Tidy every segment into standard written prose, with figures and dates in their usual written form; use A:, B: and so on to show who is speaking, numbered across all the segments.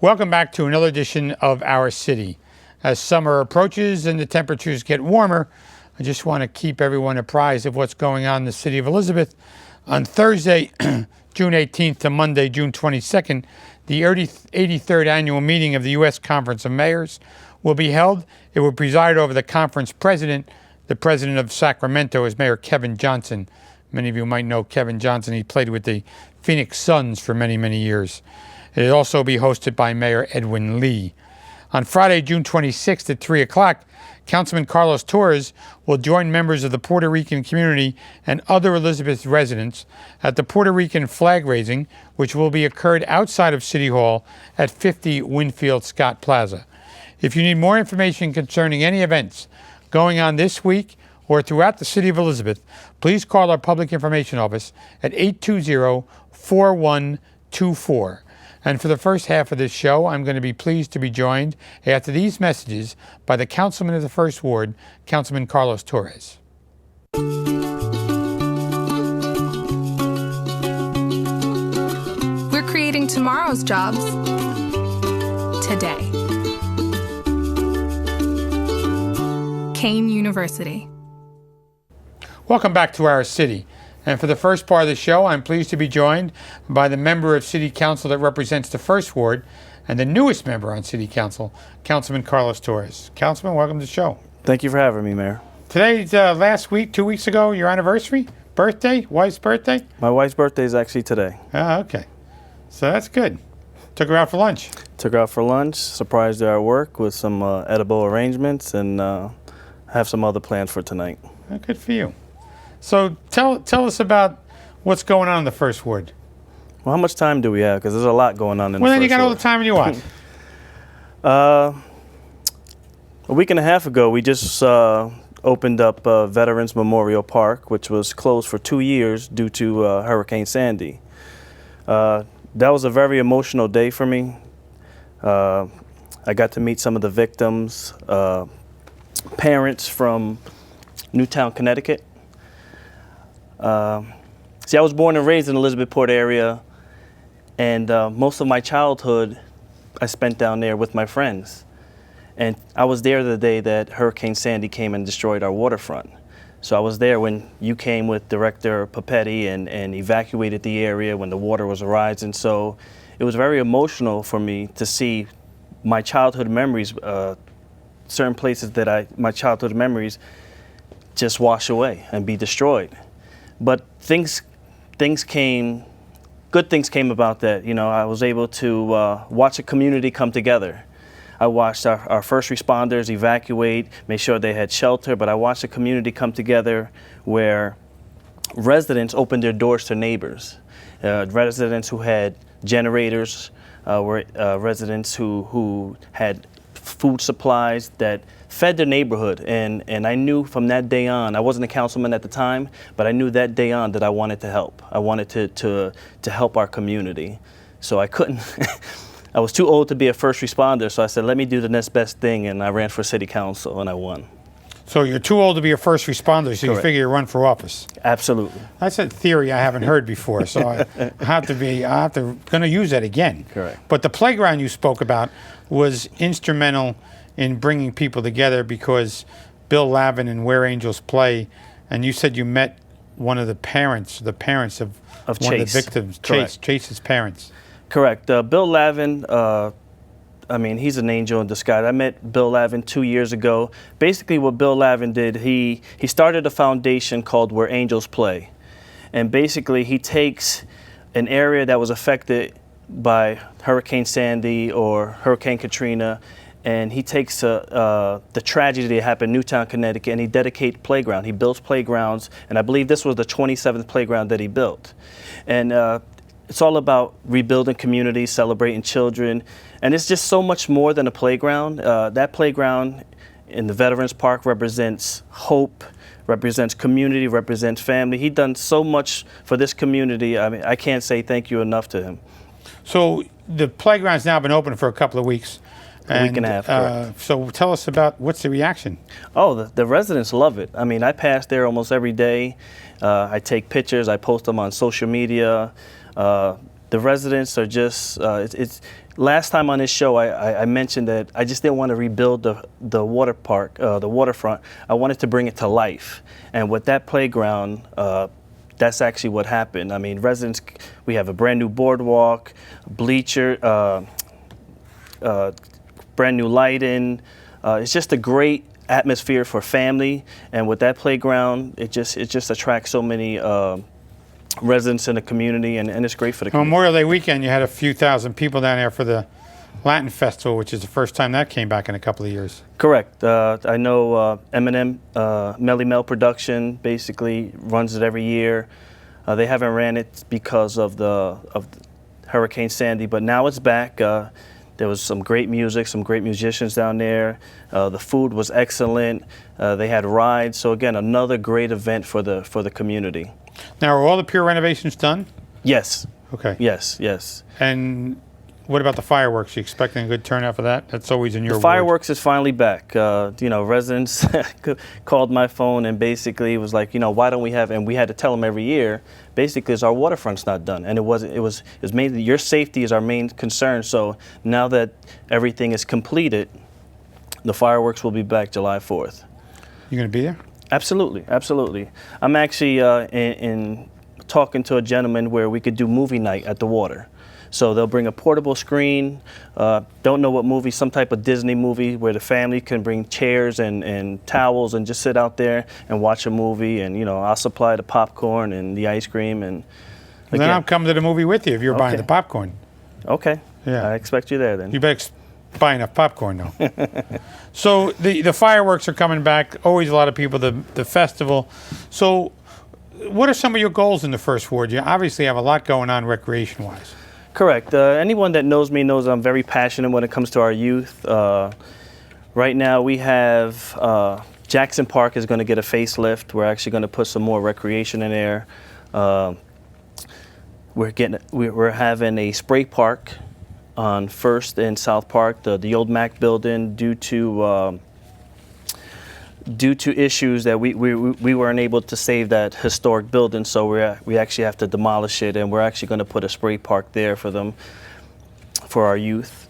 A: Welcome back to another edition of Our City. As summer approaches and the temperatures get warmer, I just want to keep everyone apprised of what's going on in the city of Elizabeth. On Thursday, June 18th to Monday, June 22nd, the 83rd annual meeting of the U.S. Conference of Mayors will be held. It will preside over the conference president. The president of Sacramento is Mayor Kevin Johnson. Many of you might know Kevin Johnson. He played with the Phoenix Suns for many, many years. It will also be hosted by Mayor Edwin Lee. On Friday, June 26th at 3 o'clock, Councilman Carlos Torres will join members of the Puerto Rican community and other Elizabeth residents at the Puerto Rican flag raising, which will be occurred outside of City Hall at 50 Winfield Scott Plaza. If you need more information concerning any events going on this week or throughout the city of Elizabeth, please call our public information office at 820-4124. And for the first half of this show, I'm going to be pleased to be joined after these messages by the Councilman of the First Ward, Councilman Carlos Torres.
B: We're creating tomorrow's jobs today. Kane University.
A: Welcome back to Our City. And for the first part of the show, I'm pleased to be joined by the member of City Council that represents the First Ward and the newest member on City Council, Councilman Carlos Torres. Councilman, welcome to the show.
C: Thank you for having me, Mayor.
A: Today's last week, 2 weeks ago, your anniversary, birthday, wife's birthday?
C: My wife's birthday is actually today.
A: Ah, okay. So that's good. Took her out for lunch.
C: Took her out for lunch, surprised her at work with some edible arrangements, and have some other plans for tonight.
A: Oh, good for you. So tell us about what's going on in the First Ward.
C: Well, how much time do we have? Because there's a lot going on in the First Ward.
A: Well, then you got all the time you want.
C: A week and a half ago, we just opened up Veterans Memorial Park, which was closed for 2 years due to Hurricane Sandy. That was a very emotional day for me. I got to meet some of the victims, parents from Newtown, Connecticut. See, I was born and raised in the Elizabethport area, and most of my childhood I spent down there with my friends. And I was there the day that Hurricane Sandy came and destroyed our waterfront. So I was there when you came with Director Papetti and evacuated the area when the water was rising. So it was very emotional for me to see my childhood memories, certain places that my childhood memories just wash away and be destroyed. But good things came about that. You know, I was able to watch a community come together. I watched our first responders evacuate, make sure they had shelter, but I watched a community come together where residents opened their doors to neighbors. Residents who had generators, residents who had food supplies that fed the neighborhood, and I knew from that day on, I wasn't a councilman at the time, but I knew that day on that I wanted to help. I wanted to help our community. So I couldn't, I was too old to be a first responder, so I said, let me do the next best thing, and I ran for city council, and I won.
A: So you're too old to be a first responder, so you figure you run for office.
C: Absolutely.
A: That's a theory I haven't heard before, so I have to use that again.
C: Correct.
A: But the playground you spoke about was instrumental in bringing people together because Bill Lavin and Where Angels Play, and you said you met one of the parents of one
C: Chase.
A: of the victims, Chase's parents.
C: Correct. Bill Lavin, I mean, he's an angel in disguise. I met Bill Lavin 2 years ago. Basically what Bill Lavin did, he started a foundation called Where Angels Play. And basically he takes an area that was affected by Hurricane Sandy or Hurricane Katrina, and he takes the tragedy that happened in Newtown, Connecticut, and he dedicates playground. He builds playgrounds, and I believe this was the 27th playground that he built. And it's all about rebuilding communities, celebrating children, and it's just so much more than a playground. That playground in the Veterans Park represents hope, represents community, represents family. He's done so much for this community. I mean, I can't say thank you enough to him.
A: So the playground's now been open for a couple of weeks.
C: A week and a half, correct.
A: So tell us about what's the reaction?
C: Oh, the residents love it. I mean, I pass there almost every day. I take pictures, I post them on social media. The residents are just, it's last time on this show, I mentioned that I just didn't want to rebuild the water park, the waterfront. I wanted to bring it to life. And with that playground, that's actually what happened. I mean, residents, we have a brand new boardwalk, bleacher, brand new lighting. It's just a great atmosphere for family. And with that playground, it just attracts so many residents in the community, and it's great for the community.
A: Memorial Day weekend, you had a few thousand people down there for the Latin Festival, which is the first time that came back in a couple of years.
C: Correct. I know M&M Melly Mel Production basically runs it every year. They haven't ran it because of the Hurricane Sandy, but now it's back. There was some great music, some great musicians down there. The food was excellent. They had rides. So again, another great event for the community.
A: Now, are all the pier renovations done?
C: Yes.
A: Okay.
C: Yes. Yes.
A: And what about the fireworks? You expecting a good turnout for that? That's always in your
C: The
A: ward.
C: fireworks is finally back. You know, residents called my phone and basically was like, you know, why don't we have? And we had to tell them every year, basically, is our waterfront's not done, and it was mainly your safety is our main concern. So now that everything is completed, the fireworks will be back July 4th.
A: You going to be there?
C: Absolutely, absolutely. I'm actually in talking to a gentleman where we could do movie night at the water. So they'll bring a portable screen, don't know what movie, some type of Disney movie where the family can bring chairs and towels and just sit out there and watch a movie. And, you know, I'll supply the popcorn and the ice cream. And
A: Then I'm coming to the movie with you if you're buying
C: Okay.
A: the popcorn.
C: Okay.
A: Yeah.
C: I expect you there then.
A: You better buy enough popcorn, though. So the fireworks are coming back. Always a lot of people, the festival. So what are some of your goals in the first ward? You obviously have a lot going on recreation-wise.
C: Correct. Anyone that knows me knows I'm very passionate when it comes to our youth. Right now we have Jackson Park is going to get a facelift. We're actually going to put some more recreation in there. We're having a spray park on First and South Park, the old Mac building, due to issues that we weren't able to save that historic building, so we actually have to demolish it, and we're actually going to put a spray park there for them, for our youth.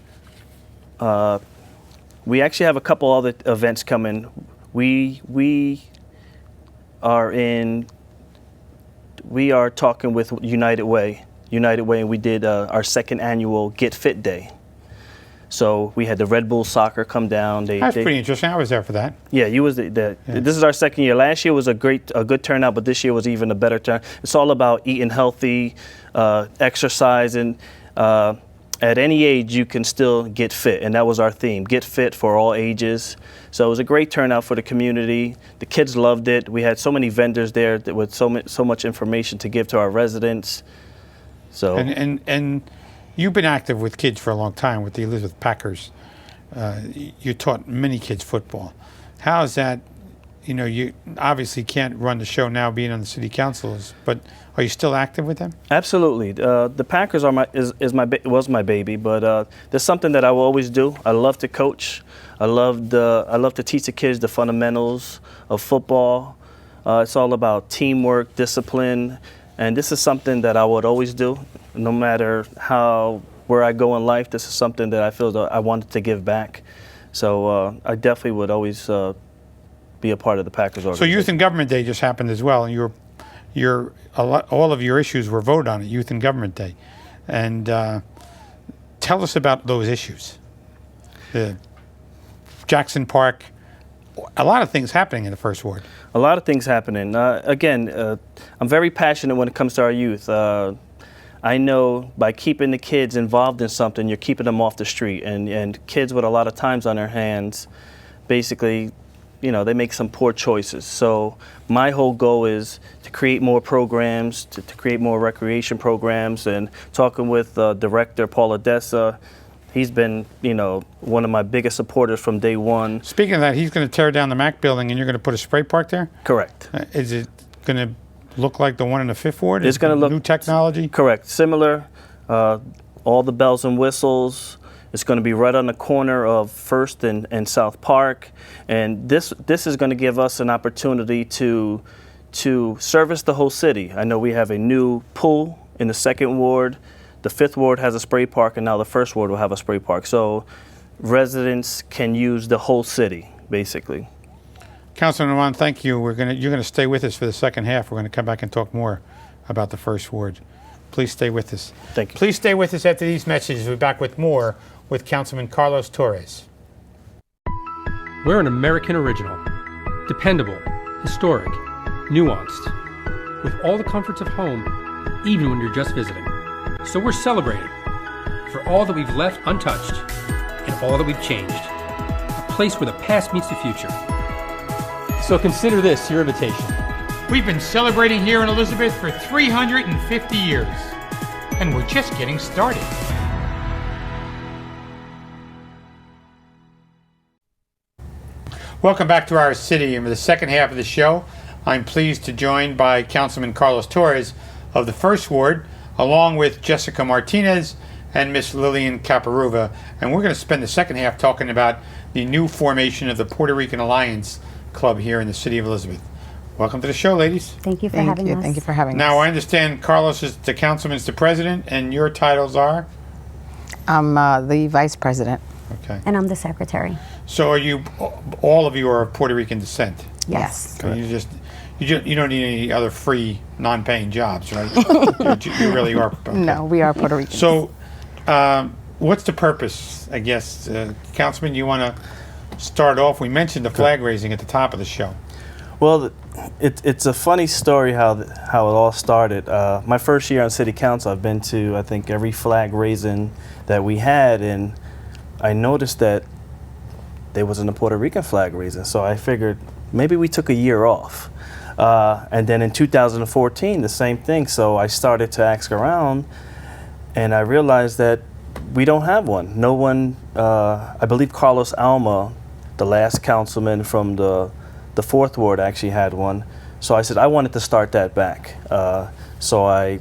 C: We actually have a couple other events coming. We are talking with United Way, and we did our second annual Get Fit Day. So we had the Red Bull Soccer come down.
A: That's pretty interesting. I was there for that.
C: Yeah, you was This is our second year. Last year was a good turnout, but this year was even a better turn. It's all about eating healthy, exercising. At any age, you can still get fit, and that was our theme: get fit for all ages. So it was a great turnout for the community. The kids loved it. We had so many vendors there with so much information to give to our residents. So
A: And you've been active with kids for a long time with the Elizabeth Packers. You taught many kids football. How is that? You know, you obviously can't run the show now being on the city councils, but are you still active with them?
C: Absolutely. The Packers are was my baby, but there's something that I will always do. I love to coach. I love to teach the kids the fundamentals of football. It's all about teamwork, discipline, and this is something that I would always do, no matter where I go in life. This is something that I feel that I wanted to give back. So I definitely would always be a part of the Packers organization.
A: So Youth and Government Day just happened as well, and all of your issues were voted on at Youth and Government Day. And tell us about those issues. The Jackson Park, a lot of things happening in the first ward.
C: A lot of things happening. Again, I'm very passionate when it comes to our youth. I know by keeping the kids involved in something, you're keeping them off the street. And kids with a lot of times on their hands, basically, you know, they make some poor choices. So my whole goal is to create more programs, to create more recreation programs. And talking with Director Paul Odessa, he's been, you know, one of my biggest supporters from day one.
A: Speaking of that, he's going to tear down the Mac building, and you're going to put a spray park there?
C: Correct.
A: Is it going to look like the one in the Fifth Ward?
C: It's going to look
A: new technology.
C: Correct. Similar. All the bells and whistles. It's going to be right on the corner of First and South Park, and this is going to give us an opportunity to service the whole city. I know we have a new pool in the second ward. the 5th Ward has a spray park, and now the 1st Ward will have a spray park. So residents can use the whole city, basically.
A: Councilman Juan, thank you. You're gonna stay with us for the second half. We're gonna come back and talk more about the 1st Ward. Please stay with us.
C: Thank you.
A: Please stay with us after these messages. We'll be back with more with Councilman Carlos Torres.
D: We're an American original, dependable, historic, nuanced, with all the comforts of home, even when you're just visiting. So we're celebrating for all that we've left untouched and all that we've changed. A place where the past meets the future. So consider this your invitation.
A: We've been celebrating here in Elizabeth for 350 years, and we're just getting started. Welcome back to our city, and for the second half of the show, I'm pleased to join by Councilman Carlos Torres of the 1st Ward, along with Jessica Martinez and Miss Lillian Caparuva, and we're going to spend the second half talking about the new formation of the Puerto Rican Alliance Club here in the city of Elizabeth. Welcome to the show, ladies.
E: Thank you for having us.
F: Thank you for having us.
A: Now, I understand Carlos is the councilman's the president, and your titles are?
F: I'm the vice president.
A: Okay.
E: And I'm the secretary.
A: So are you, all of you are of Puerto Rican descent?
E: Yes.
A: So you don't need any other free, non-paying jobs, right? you really are. Okay.
F: No, we are Puerto Rican.
A: So what's the purpose, I guess? Councilman, you want to start off? We mentioned the flag raising at the top of the show.
C: Well, it's a funny story how it all started. My first year on City Council, I've been to, I think, every flag raising that we had, and I noticed that there wasn't a Puerto Rican flag raising, so I figured maybe we took a year off. And then in 2014, the same thing, so I started to ask around, and I realized that we don't have one. No one, I believe Carlos Alma, the last councilman from the 4th Ward, actually had one. So I said I wanted to start that back. So I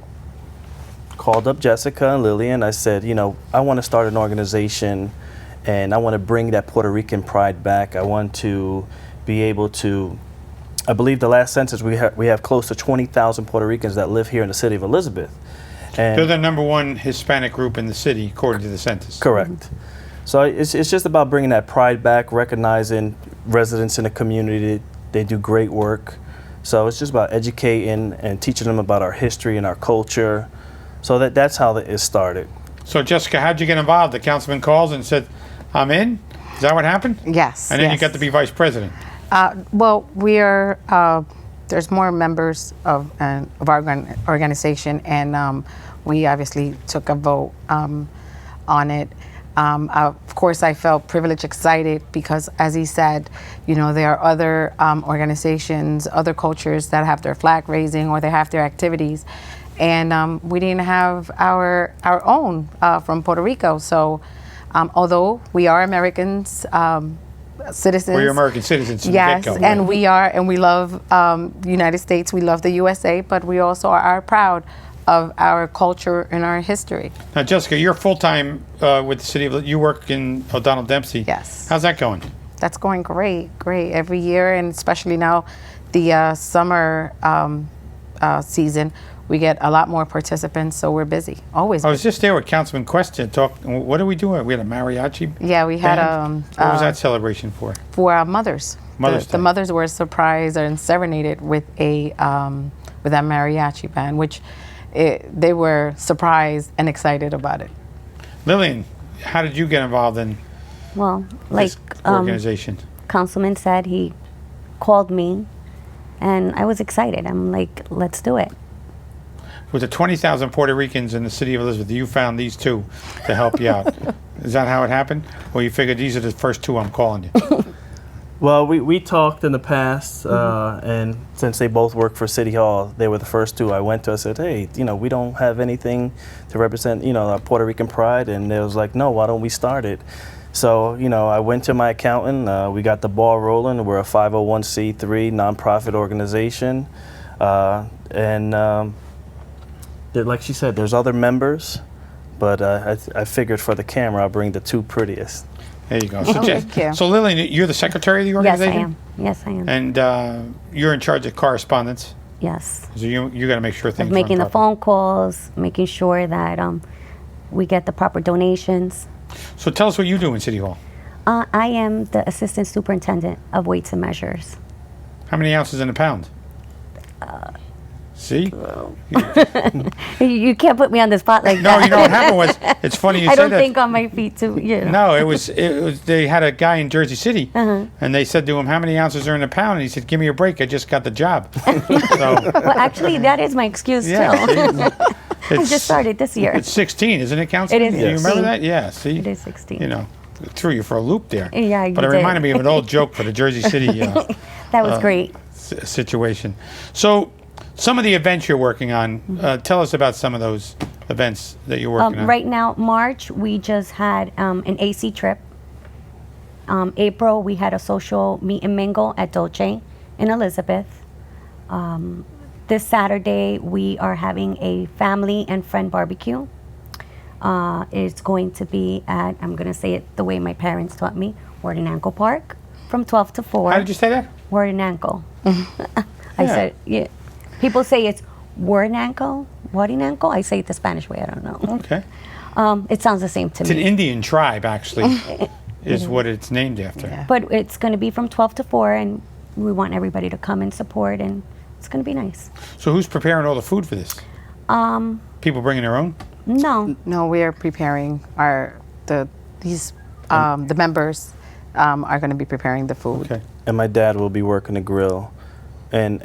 C: called up Jessica and Lillian. I said, you know, I want to start an organization, and I want to bring that Puerto Rican pride back. I want to be able to, I believe the last census we have close to 20,000 Puerto Ricans that live here in the city of Elizabeth. And
A: they're the #1 Hispanic group in the city, according to the census.
C: Correct. So it's just about bringing that pride back, recognizing residents in the community. They do great work. So it's just about educating and teaching them about our history and our culture. So that's how it started.
A: So Jessica, how'd you get involved? The councilman calls and said, I'm in? Is that what happened?
F: Yes.
A: And then you
F: yes.
A: got to be vice president.
F: Well, we are. There's more members of our organization, and we obviously took a vote on it. Of course, I felt privileged, excited, because, as he said, you know, there are other organizations, other cultures that have their flag raising or they have their activities, and we didn't have our own from Puerto Rico. So, although we are Americans. Citizens.
A: We're American citizens.
F: Yes,
A: the
F: and we are, and we love the United States. We love the USA, but we also are proud of our culture and our history.
A: Now, Jessica, you're full-time with the city of, you work in O'Donnell Dempsey.
F: Yes.
A: How's that going?
F: That's going great. Every year, and especially now, the summer season, we get a lot more participants, so we're busy, always
A: I was
F: busy.
A: just there with Councilman Question talking. What are we doing? We had a mariachi
F: Yeah, we had
A: band? What was that celebration for?
F: for mothers.
A: Mother's
F: The
A: Day.
F: mothers were surprised and serenaded with that mariachi band, which they were surprised and excited about it.
A: Lillian, how did you get involved in
E: Well, like
A: this organization?
E: Councilman said, he called me, and I was excited. I'm like, let's do it.
A: With the 20,000 Puerto Ricans in the city of Elizabeth, you found these two to help you out. Is that how it happened? Or you figured these are the first two I'm calling you?
C: Well, we talked in the past, and since they both work for City Hall, they were the first two I went to. I said, hey, you know, we don't have anything to represent, you know, our Puerto Rican pride. And they was like, no, why don't we start it? So, you know, I went to my accountant. We got the ball rolling. We're a 501c3 nonprofit organization. Like she said, there's other members, but I figured for the camera, I'll bring the two prettiest.
A: There you go. So,
F: thank you.
A: So Lillian, you're the secretary of the
E: Yes, I
A: organization?
E: am. Yes, I am.
A: And you're in charge of correspondence.
E: Yes.
A: So you got to make sure things
E: Of making the
A: run properly.
E: phone calls, making sure that we get the proper donations.
A: So tell us what you do in City Hall.
E: I am the assistant superintendent of weights and measures.
A: How many ounces in a pound? See?
E: You can't put me on the spot like
A: No,
E: that.
A: you know what happened was, it's funny you
E: I
A: say
E: don't
A: that.
E: think on my feet too. You know.
A: No, it was, they had a guy in Jersey City, and they said to him, how many ounces are in a pound? And he said, give me a break, I just got the job. So,
E: Well, actually, that is my excuse
A: yeah,
E: too.
A: see?
E: I just started this year.
A: It's 16, isn't it, Councilman?
E: It is
A: Do you remember
E: 16.
A: that? Yeah, see?
E: It is 16.
A: You know, it threw you for a loop there.
E: Yeah, you
A: But it
E: did.
A: reminded me of an old joke for the Jersey City
E: That was great.
A: situation. So, some of the events you're working on, tell us about some of those events that you're working on.
E: Right now, March, we just had an AC trip. April, we had a social meet and mingle at Dolce in Elizabeth. This Saturday, we are having a family and friend barbecue. It's going to be at, I'm going to say it the way my parents taught me, Ward and Ankle Park from 12 to 4.
A: How did you say that?
E: Word and ankle. I said, yeah. People say it's word and ankle, word and ankle. I say it the Spanish way. I don't know.
A: Okay.
E: It sounds the same to
A: It's an
E: me.
A: Indian tribe, actually, is what it's named after.
F: Yeah.
E: But it's going to be from 12 to 4, and we want everybody to come and support, and it's going to be nice.
A: So who's preparing all the food for this? People bringing their own?
E: No,
F: No, we are preparing the members are going to be preparing the food.
A: Okay.
C: And my dad will be working the grill. And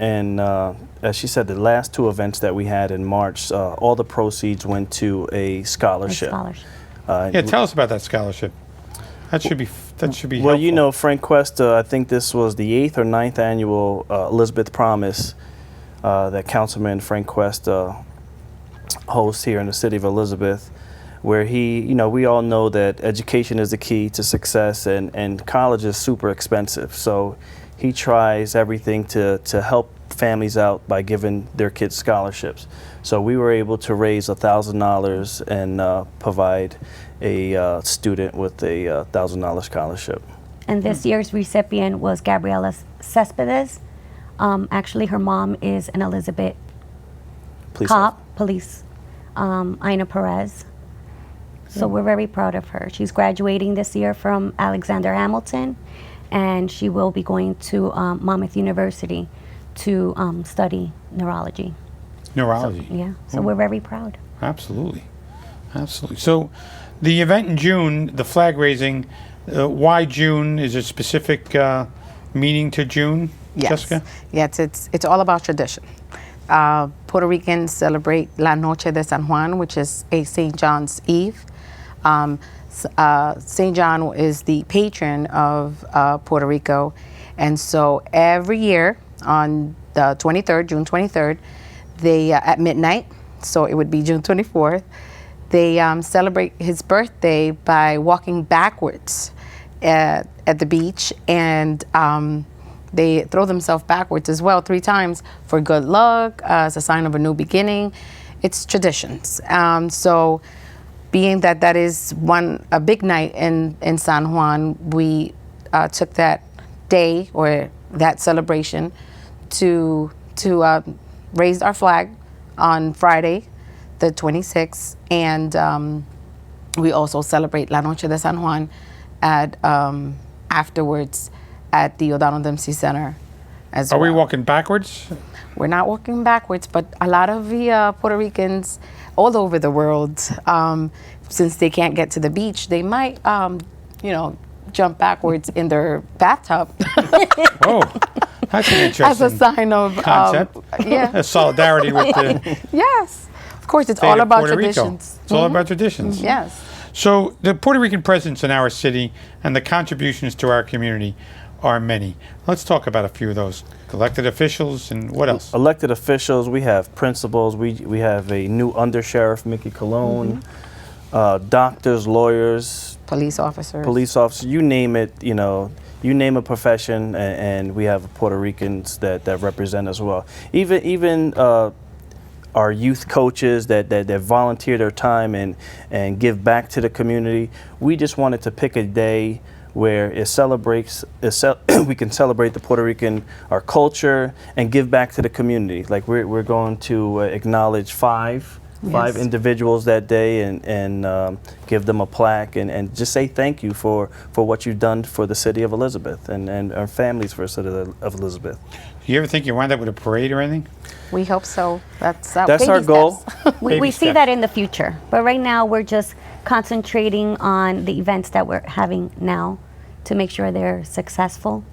C: as she said, the last two events that we had in March, all the proceeds went to a
E: a
C: scholarship.
E: scholarship.
A: Yeah, tell us about that scholarship. That should be
C: Well,
A: helpful.
C: you know, Frank Cuesta, I think this was the 8th or 9th annual Elizabeth Promise that Councilman Frank Cuesta hosts here in the city of Elizabeth, where he, you know, we all know that education is the key to success, and college is super expensive. So he tries everything to help families out by giving their kids scholarships. So we were able to raise $1,000 and provide a student with a $1,000 scholarship.
E: And this year's recipient was Gabriela Cespedes. Actually, her mom is an Elizabeth police, Ina Perez. So we're very proud of her. She's graduating this year from Alexander Hamilton, and she will be going to Monmouth University to study neurology.
A: Neurology.
E: Yeah, so we're very proud.
A: Absolutely. Absolutely. So the event in June, the flag raising, why June? Is there specific meaning to June,
F: Yes.
A: Jessica?
F: Yes, it's all about tradition. Puerto Ricans celebrate La Noche de San Juan, which is a St. John's Eve. St. John is the patron of Puerto Rico, and so every year on the 23rd, June 23rd, they at midnight, so it would be June 24th, they celebrate his birthday by walking backwards at the beach, and they throw themselves backwards as well 3 times for good luck, as a sign of a new beginning. It's traditions. So being that that is a big night in San Juan, we took that day or that celebration to raise our flag on Friday, the 26th, and we also celebrate La Noche de San Juan at afterwards at the O'Donnell Dempsey Center as
A: Are
F: well.
A: we walking backwards?
F: We're not walking backwards, but a lot of the Puerto Ricans all over the world, since they can't get to the beach, they might, jump backwards in their bathtub
A: Oh, that's an interesting
F: as a sign of
A: concept.
F: yeah.
A: A solidarity with the
F: Yes, of course, it's
A: state
F: all
A: of
F: about
A: Puerto Rico.
F: traditions.
A: It's all about traditions.
F: Yes.
A: So the Puerto Rican presence in our city and the contributions to our community are many. Let's talk about a few of those. Elected officials and what else?
C: Elected officials, we have principals, we have a new undersheriff, Mickey Colon, doctors, lawyers,
F: Police officers.
C: you name it, you name a profession, and we have Puerto Ricans that represent as well. Even our youth coaches that volunteer their time and give back to the community. We just wanted to pick a day where we can celebrate the Puerto Rican, our culture, and give back to the community. Like we're going to acknowledge 5 five
E: Yes.
C: individuals that day and give them a plaque and just say thank you for what you've done for the city of Elizabeth and our families for the city of Elizabeth.
A: Do you ever think you wind up with a parade or anything?
F: We hope so. That's
C: That's our
F: baby
C: goal.
F: steps.
E: We
A: Baby
E: see
A: steps.
E: that in the future, but right now we're just concentrating on the events that we're having now to make sure they're successful.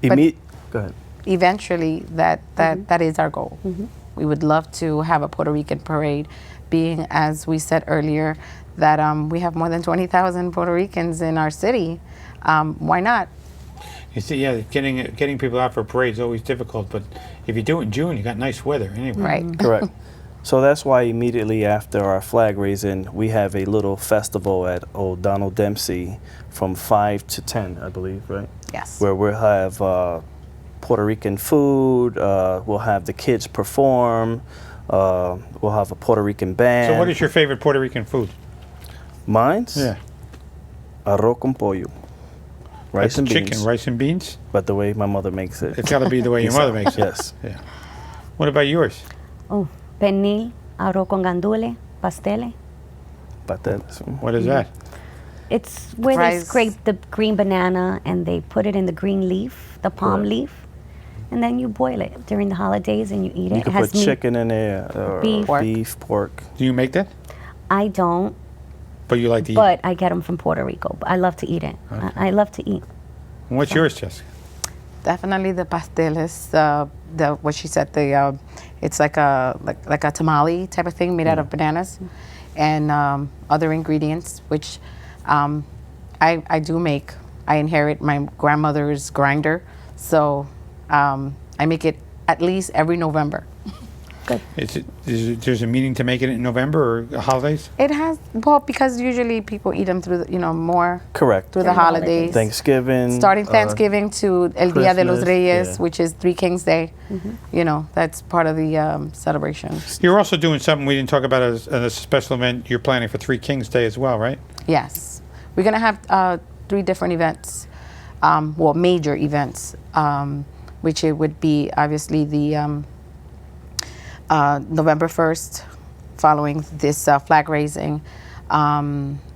C: Go ahead.
F: Eventually, that is our goal. We would love to have a Puerto Rican parade, being, as we said earlier, that we have more than 20,000 Puerto Ricans in our city. Why not?
A: You see, yeah, getting people out for a parade is always difficult, but if you do it in June, you got nice weather anyway.
F: Right.
C: Correct. So that's why immediately after our flag raising, we have a little festival at Old Donald Dempsey from 5 to 10, I believe, right?
F: Yes.
C: Where we'll have Puerto Rican food, we'll have the kids perform, we'll have a Puerto Rican band.
A: So what is your favorite Puerto Rican food?
C: Mine's?
A: Yeah.
C: Arroz con pollo. Rice
A: That's
C: and
A: chicken,
C: beans.
A: rice and beans?
C: But the way my mother makes it.
A: It's got to be the way your mother makes it.
C: Yes.
A: Yeah. What about yours?
E: Oh, pernil, arroz con gandule, pastele.
C: But that's
A: What is that?
E: It's where they
F: Rice.
E: scrape the green banana and they put it in the green leaf, the palm
C: Correct.
E: leaf, and then you boil it during the holidays and you eat it.
C: you
E: It
C: can
E: has
C: put
E: meat.
C: chicken in there, or
E: Beef.
C: beef, pork.
A: Do you make that?
E: I don't,
A: But you like to eat?
E: but I get them from Puerto Rico. I love to eat it. I love to eat.
A: And what's yours, Jessica?
F: Definitely the pasteles. The what she said. It's like a tamale type of thing made out of bananas, and other ingredients, which I do make. I inherit my grandmother's grinder, so I make it at least every November.
A: There's a meaning to make it in November or holidays?
F: It has, well, because usually people eat them through more
C: Correct.
F: through the
E: During the holidays.
F: holidays.
C: Thanksgiving.
F: Starting Thanksgiving to El Dia de los
C: Christmas,
F: Reyes,
C: yeah.
F: which is Three Kings Day. That's part of the celebration.
A: You're also doing something we didn't talk about as a special event. You're planning for Three Kings Day as well, right?
F: Yes. We're going to have 3 different events, major events, which it would be obviously the November 1st, following this flag raising,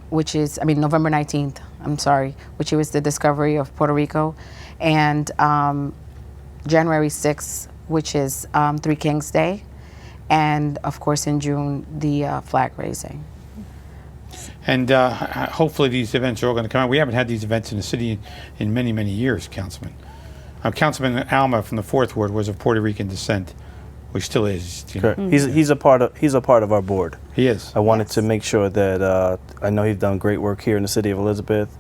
F: which is, November 19th, which was the discovery of Puerto Rico, and January 6th, which is Three Kings Day, and of course in June, the flag raising.
A: And hopefully these events are all going to come out. We haven't had these events in the city in many, many years, Councilman. Councilman Alma from the 4th Ward was of Puerto Rican descent, which still is. You know.
C: Correct. He's a part of our board.
A: He is.
C: I wanted to make sure that I know he's done great work here in the city of Elizabeth,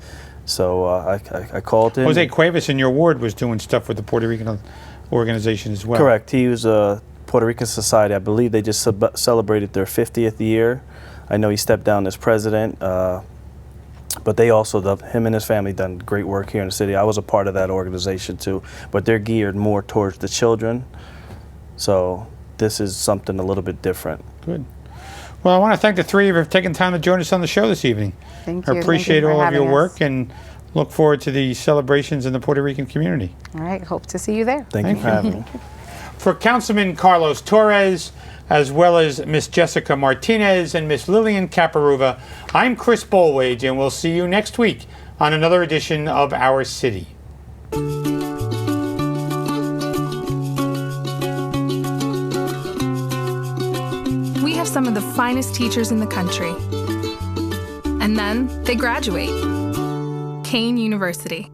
C: so I called him.
A: Jose Cuevas in your ward was doing stuff with the Puerto Rican organization as well.
C: Correct. He was a Puerto Rican Society. I believe they just celebrated their 50th year. I know he stepped down as president, but they also, him and his family, done great work here in the city. I was a part of that organization too, but they're geared more towards the children. So this is something a little bit different.
A: Good. Well, I want to thank the three of you for taking time to join us on the show this evening.
F: Thank
A: I
F: you.
A: appreciate
F: Thank you for
A: all of your
F: having
A: work
F: us.
A: and look forward to the celebrations in the Puerto Rican community.
F: All right, hope to see you there.
C: Thank you for having me.
A: For Councilman Carlos Torres, as well as Miss Jessica Martinez and Miss Lillian Caparuva, I'm Chris Bolwage, and we'll see you next week on another edition of Our City.
B: We have some of the finest teachers in the country. And then they graduate. Kane University.